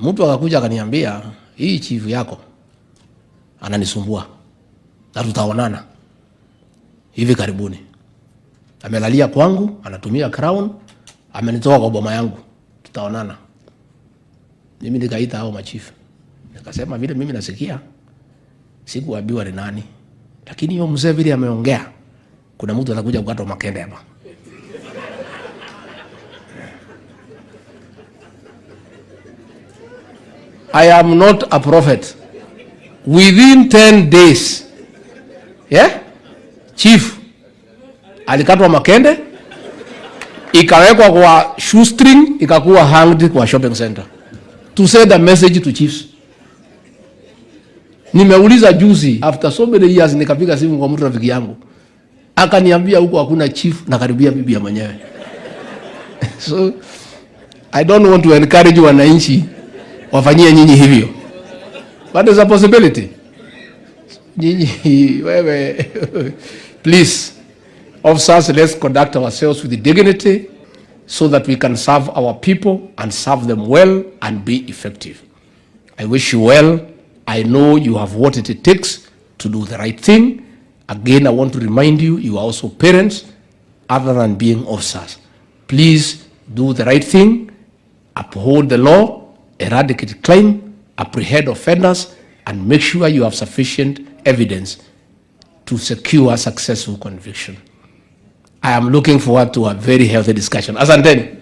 Mtu akakuja akaniambia hii chief yako ananisumbua na tutaonana hivi karibuni. Amelalia kwangu, anatumia crown, amenitoa kwa boma yangu. Tutaonana. Mimi nikaita hao machifu. Nikasema vile mimi nasikia, sikuambiwa ni nani. Lakini hiyo mzee vile ameongea, kuna mtu atakuja kukata makende hapa. I am not a prophet. Within 10 days, chief alikatwa makende, ikawekwa kwa shoestring, ikakuwa hanged kwa shopping center. To send a message to chiefs. Nimeuliza juzi, after so many years, nikapiga simu kwa mtu rafiki yangu. Akaniambia huko hakuna chief na karibia bibi ya mwenyewe. So, I don't want to encourage wananchi wafanyie nyinyi hivyo. But there's a possibility. Nyinyi, wewe, please, officers, let's conduct ourselves with dignity so that we can serve our people and serve them well and be effective. I wish you well. I know you have what it takes to do the right thing. Again, I want to remind you, you are also parents other than being officers. Please do the right thing, uphold the law, eradicate crime, apprehend offenders, and make sure you have sufficient evidence to secure successful conviction. I am looking forward to a very healthy discussion. Asanteni.